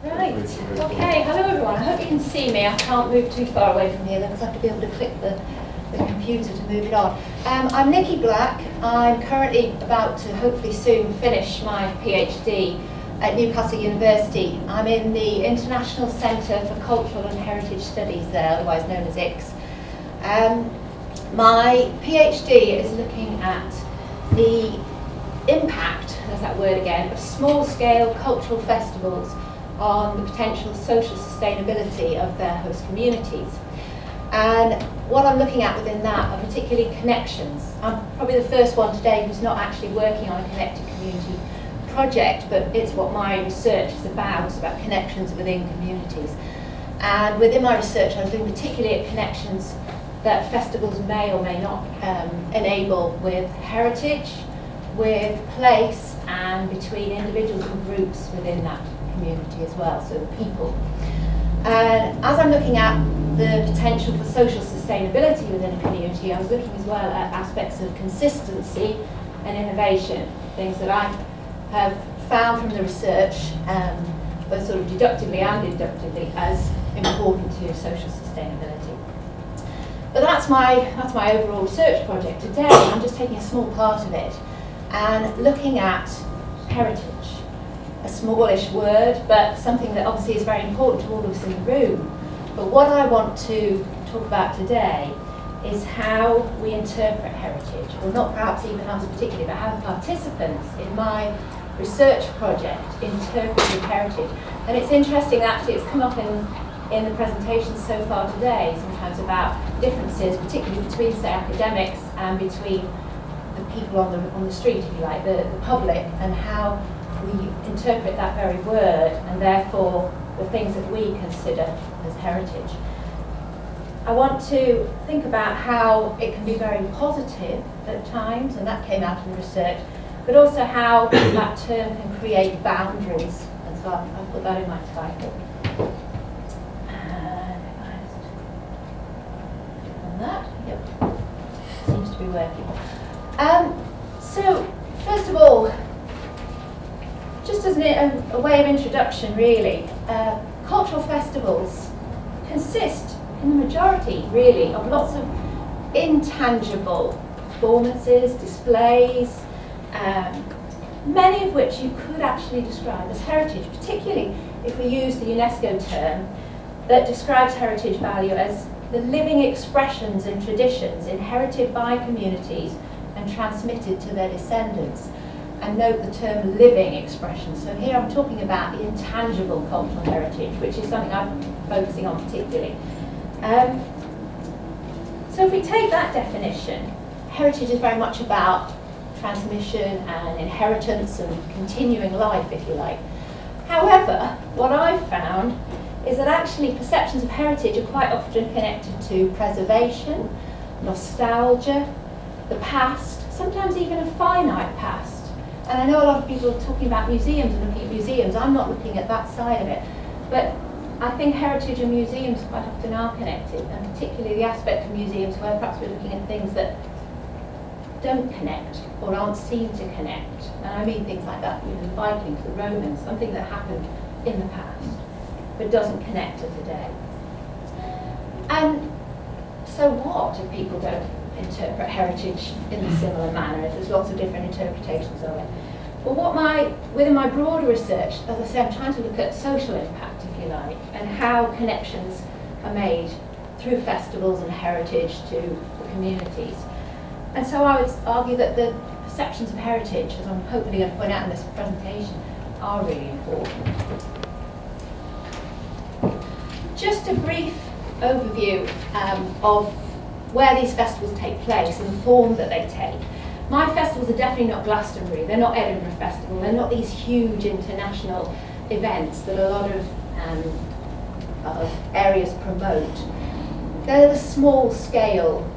Right, okay, hello everyone. I hope you can see me. I can't move too far away from here because I have to be able to click the computer to move it on. I'm Nikki Black. I'm currently about to hopefully soon finish my PhD at Newcastle University. I'm in the International Centre for Cultural and Heritage Studies there, otherwise known as ICS. My PhD is looking at the impact, there's that word again, of small-scale cultural festivals on the potential social sustainability of their host communities. And what I'm looking at within that are particularly connections. I'm probably the first one today who's not actually working on a connected community project, but it's what my research is about. It's about connections within communities. And within my research, I was looking particularly at connections that festivals may or may not enable with heritage, with place, and between individuals and groups within that community as well, so the people. And as I'm looking at the potential for social sustainability within a community, I was looking as well at aspects of consistency and innovation, things that I have found from the research, both sort of deductively and inductively, as important to social sustainability. But that's my overall research project today. I'm just taking a small part of it and looking at heritage. A smallish word, but something that obviously is very important to all of us in the room. But what I want to talk about today is how we interpret heritage, or not perhaps even us particularly, but how the participants in my research project interpreted heritage. And it's interesting, actually, it's come up in the presentations so far today, sometimes about differences, particularly between, say, academics and between the people on the street, if you like, the public, and how we interpret that very word, and therefore the things that we consider as heritage. I want to think about how it can be very positive at times, and that came out in the research, but also how that term can create boundaries, and so I'll put that in my title. And if I just click on that, yep, seems to be working. So, first of all, just as a way of introduction, really, cultural festivals consist, in the majority, really, of lots of intangible performances, displays, many of which you could actually describe as heritage, particularly if we use the UNESCO term that describes heritage value as the living expressions and traditions inherited by communities and transmitted to their descendants. And note the term living expression. So here I'm talking about the intangible cultural heritage, which is something I'm focusing on particularly. So if we take that definition, heritage is very much about transmission and inheritance and continuing life, if you like. However, what I've found is that actually perceptions of heritage are quite often connected to preservation, nostalgia, the past, sometimes even a finite past. And I know a lot of people are talking about museums and looking at museums. I'm not looking at that side of it. But I think heritage and museums quite often are connected, and particularly the aspect of museums where perhaps we're looking at things that don't connect or aren't seen to connect. And I mean things like that, the Vikings, the Romans, something that happened in the past but doesn't connect to today. And so what if people don't interpret heritage in a similar manner, if there's lots of different interpretations of it? Well, within my broader research, as I say, I'm trying to look at social impact, if you like, and how connections are made through festivals and heritage to the communities. And so I would argue that the perceptions of heritage, as I'm hopefully going to point out in this presentation, are really important. Just a brief overview of where these festivals take place and the form that they take. My festivals are definitely not Glastonbury, they're not Edinburgh Festival, they're not these huge international events that a lot of areas promote. They're the small scale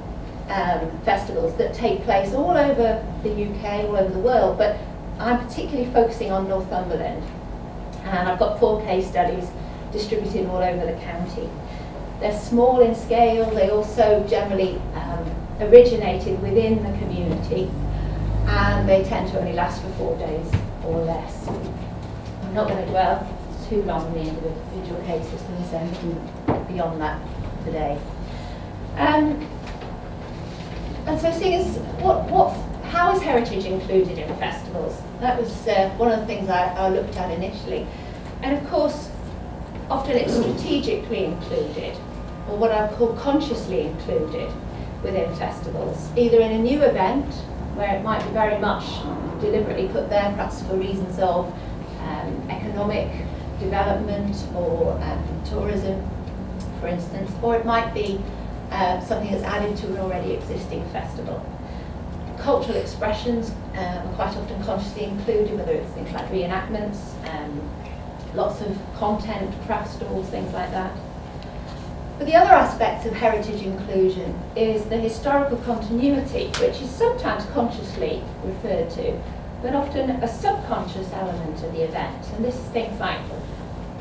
festivals that take place all over the UK, all over the world, but I'm particularly focusing on Northumberland. And I've got 4 case studies distributed all over the county. They're small in scale, they also generally originated within the community, and they tend to only last for 4 days or less. I'm not going to dwell too long on the individual cases because there's anything beyond that today. And so seeing as how is heritage included in festivals? That was one of the things I looked at initially. And of course, often it's strategically included, or what I call consciously included within festivals, either in a new event, where it might be very much deliberately put there, perhaps for reasons of economic development or tourism, for instance, or it might be something that's added to an already existing festival. Cultural expressions are quite often consciously included, whether it's things like reenactments, lots of content, craft stalls, things like that. But the other aspect of heritage inclusion is the historical continuity, which is sometimes consciously referred to, but often a subconscious element of the event. And this is things like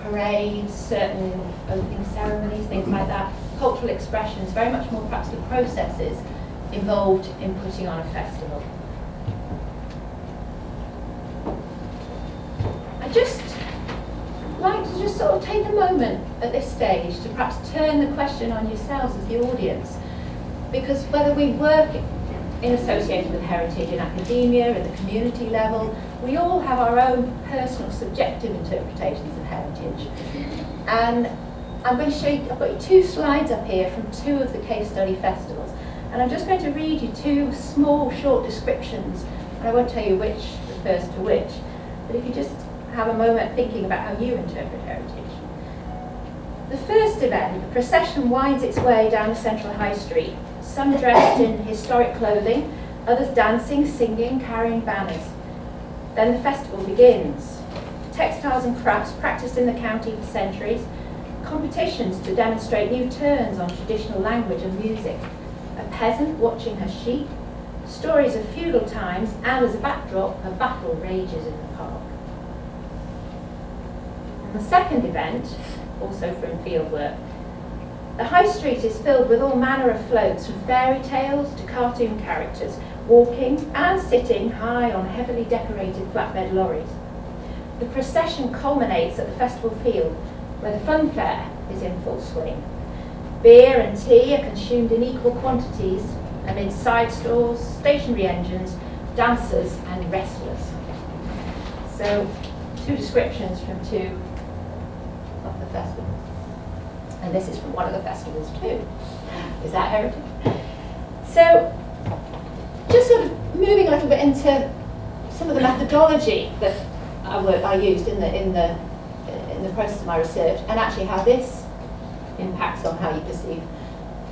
parades, certain opening ceremonies, things like that. Cultural expressions, very much more perhaps the processes involved in putting on a festival. I'd just like to just sort of take a moment at this stage to perhaps turn the question on yourselves as the audience, because whether we work in associated with heritage in academia, at the community level, we all have our own personal subjective interpretations of heritage. And I'm going to show you, I've got you two slides up here from two of the case study festivals, and I'm just going to read you two small short descriptions, and I won't tell you which refers to which, but if you just have a moment thinking about how you interpret heritage. The first event, the procession winds its way down the central high street, some dressed in historic clothing, others dancing, singing, carrying banners. Then the festival begins. Textiles and crafts practiced in the county for centuries, competitions to demonstrate new turns on traditional language and music, a peasant watching her sheep, stories of feudal times, and as a backdrop, a battle rages in the park. The second event, also from fieldwork, the high street is filled with all manner of floats, from fairy tales to cartoon characters, walking and sitting high on heavily decorated flatbed lorries. The procession culminates at the festival field, where the fun fair is in full swing. Beer and tea are consumed in equal quantities amid side stalls, stationary engines, dancers and wrestlers. So, two descriptions from two of the festivals. And this is from one of the festivals too. Is that heritage? So, just sort of moving a little bit into some of the methodology that I used in the process of my research, and actually how this impacts on how you perceive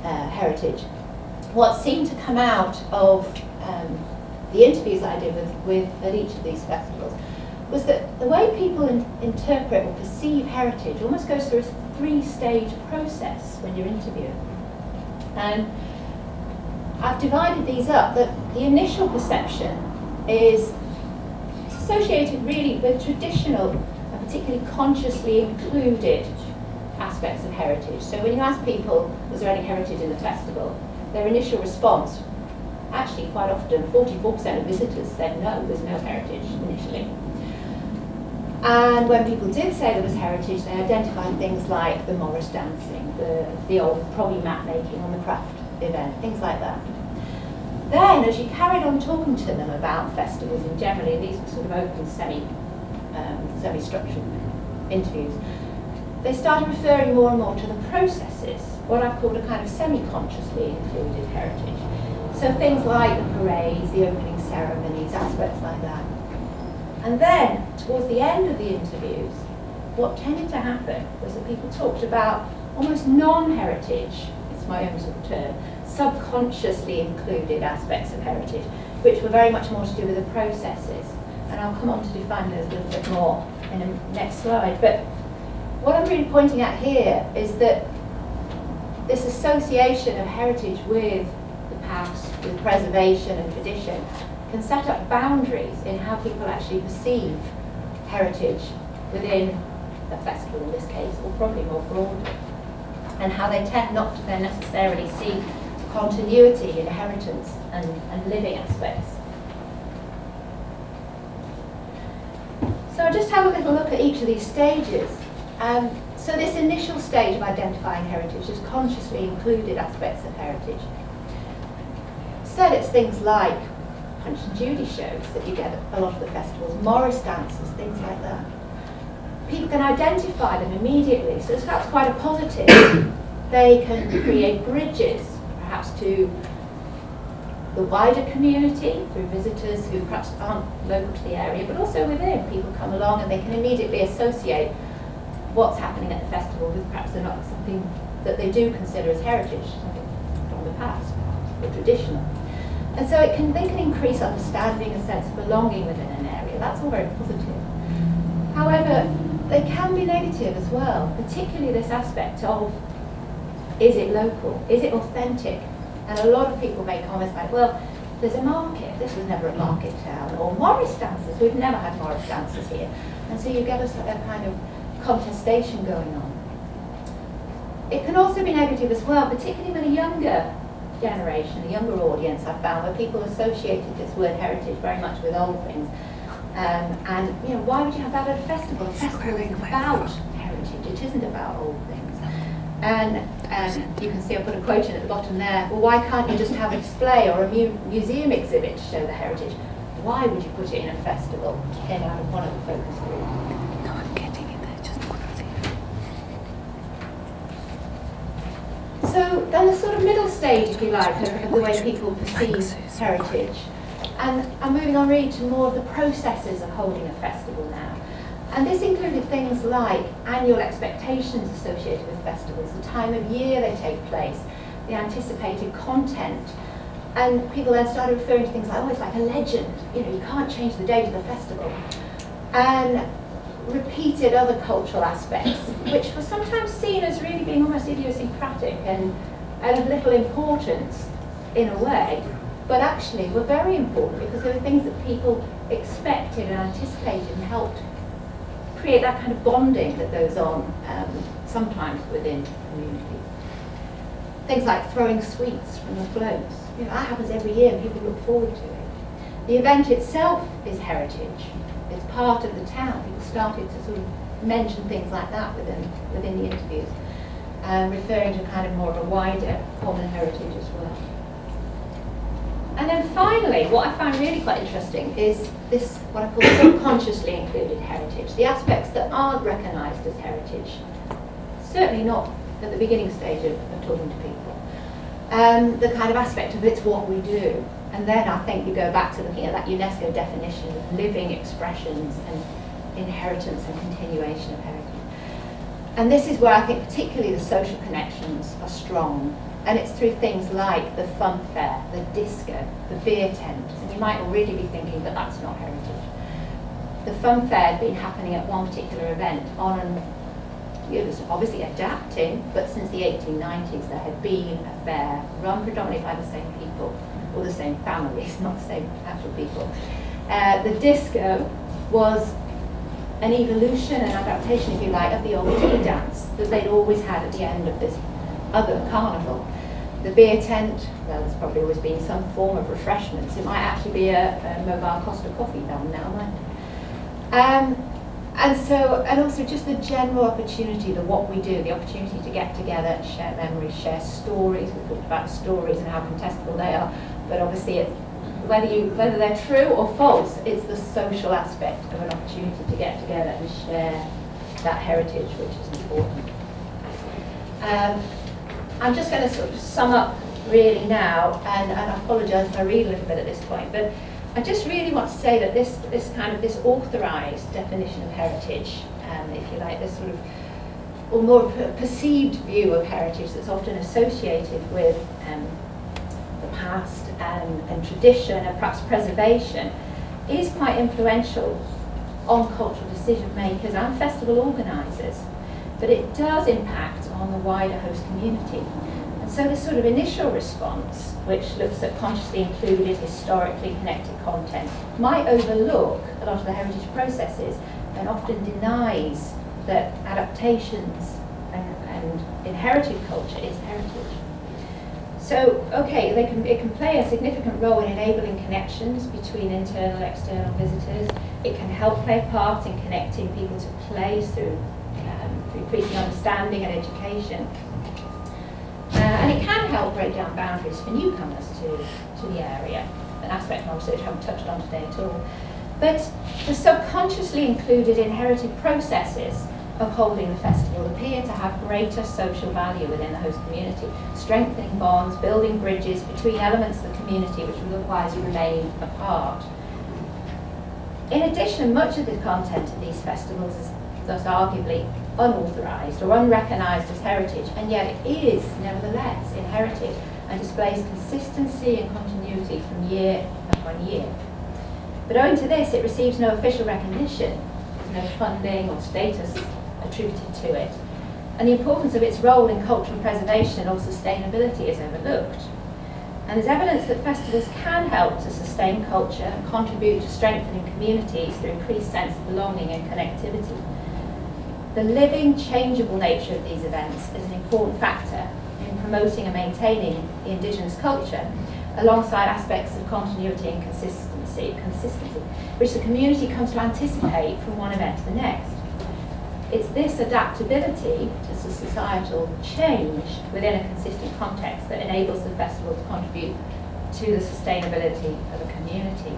heritage. What seemed to come out of the interviews that I did at each of these festivals was that the way people interpret or perceive heritage almost goes through a three-stage process when you're interviewing. And I've divided these up. That the initial perception is associated really with traditional and particularly consciously included aspects of heritage. So when you ask people, was there any heritage in the festival, their initial response, actually quite often 44% of visitors said no, there's no heritage initially. And when people did say there was heritage, they identified things like the Morris dancing, the old probably mat making on the craft event, things like that. Then, as you carried on talking to them about festivals, and generally these were sort of open, semi-structured interviews, they started referring more and more to the processes, what I've called a kind of semi-consciously included heritage. So things like the parades, the opening ceremonies, aspects like that. And then, towards the end of the interviews, what tended to happen was that people talked about almost non-heritage, it's my own sort of term, subconsciously included aspects of heritage, which were very much more to do with the processes. And I'll come on to define those a little bit more in the next slide. But what I'm really pointing at here is that this association of heritage with the past, with preservation and tradition, can set up boundaries in how people actually perceive heritage within a festival in this case, or probably more broadly, and how they tend not to then necessarily see continuity, inheritance, and living aspects. So I'll just have a little look at each of these stages. So this initial stage of identifying heritage has consciously included aspects of heritage. So it's things like Punch and Judy shows that you get at a lot of the festivals, Morris dances, things like that. People can identify them immediately, so that's quite a positive. They can create bridges, perhaps to the wider community, through visitors who perhaps aren't local to the area, but also within. People come along and they can immediately associate what's happening at the festival with perhaps something that they do consider as heritage, something from the past, or traditional. And so they can increase understanding, a sense of belonging within an area. That's all very positive. However, they can be negative as well, particularly this aspect of, is it local? Is it authentic? And a lot of people make comments like, well, there's a market, this was never a market town, or Morris dancers, we've never had Morris dancers here. And so you get a kind of contestation going on. It can also be negative as well, particularly with a younger generation, a younger audience, I've found, where people associated this word heritage very much with old things. And you know, why would you have that at a festival? A festival is about heritage, it isn't about old things. And you can see I put a quote in at the bottom there, well, why can't you just have a display or a museum exhibit to show the heritage? Why would you put it in a festival? Came out of one of the focus groups. No, I'm getting it, I just couldn't see it. So then the sort of middle stage, if you like, of the way people perceive heritage. And I'm moving on really to more of the processes of holding a festival now. And this included things like annual expectations associated with festivals, the time of year they take place, the anticipated content. And people then started referring to things like, oh, it's like a legend, you know, you can't change the date of the festival. And repeated other cultural aspects, which were sometimes seen as really being almost idiosyncratic and of little importance in a way, but actually were very important because they were things that people expected and anticipated and helped create that kind of bonding that goes on sometimes within communities. Things like throwing sweets from the floats. You know, that happens every year and people look forward to it. The event itself is heritage. It's part of the town. People started to sort of mention things like that within the interviews, referring to kind of more of a wider common heritage as well. And then finally, what I find really quite interesting is this, what I call subconsciously included heritage, the aspects that aren't recognised as heritage, certainly not at the beginning stage of talking to people. The kind of aspect of it's what we do. And then I think you go back to looking at that UNESCO definition of living expressions and inheritance and continuation of heritage. And this is where I think particularly the social connections are strong. And it's through things like the fun fair, the disco, the beer tent. And you might already be thinking that that's not heritage. The fun fair had been happening at one particular event it was obviously adapting, but since the 1890s there had been a fair run predominantly by the same people, or the same families, not the same actual people. The disco was an evolution, an adaptation, if you like, of the old tea dance that they'd always had at the end of this other carnival. The beer tent, well, there's probably always been some form of refreshments. It might actually be a mobile Costa coffee van now, mightn't it? And also just the general opportunity, what we do, the opportunity to get together and share memories, share stories. We talked about stories and how contestable they are, but obviously it's, whether they're true or false, it's the social aspect of an opportunity to get together and share that heritage, which is important. I'm just going to sort of sum up really now, and I apologise if I read a little bit at this point, but I just really want to say that this authorised definition of heritage, if you like, this sort of, or more perceived view of heritage that's often associated with the past and tradition and perhaps preservation, is quite influential on cultural decision makers and festival organisers. But it does impact on the wider host community. And so this sort of initial response, which looks at consciously included, historically connected content, might overlook a lot of the heritage processes and often denies that adaptations and inherited culture is heritage. So, okay, it can play a significant role in enabling connections between internal and external visitors. It can help play a part in connecting people to place through through increasing understanding and education. And it can help break down boundaries for newcomers to the area, an aspect of my research I haven't touched on today at all. But the subconsciously included inherited processes of holding the festival appear to have greater social value within the host community, strengthening bonds, building bridges between elements of the community which would otherwise remain apart. In addition, much of the content of these festivals is thus arguably unauthorised or unrecognised as heritage, and yet it is nevertheless inherited and displays consistency and continuity from year upon year. But owing to this, it receives no official recognition, no funding or status attributed to it, and the importance of its role in cultural preservation or sustainability is overlooked. And there's evidence that festivals can help to sustain culture and contribute to strengthening communities through increased sense of belonging and connectivity. The living, changeable nature of these events is an important factor in promoting and maintaining the Indigenous culture, alongside aspects of continuity and consistency, which the community comes to anticipate from one event to the next. It's this adaptability to societal change within a consistent context that enables the festival to contribute to the sustainability of a community.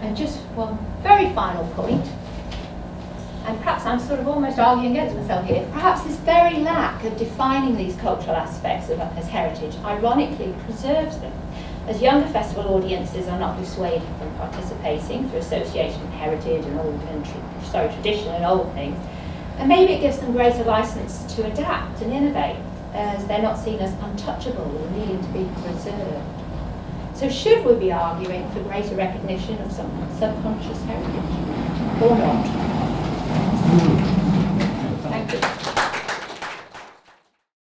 And just one very final point, and perhaps I'm sort of almost arguing against myself here, perhaps this very lack of defining these cultural aspects as heritage ironically preserves them, as younger festival audiences are not dissuaded from participating through association with heritage and tradition and old things, and maybe it gives them greater license to adapt and innovate, as they're not seen as untouchable or needing to be preserved. So should we be arguing for greater recognition of some subconscious heritage, or not?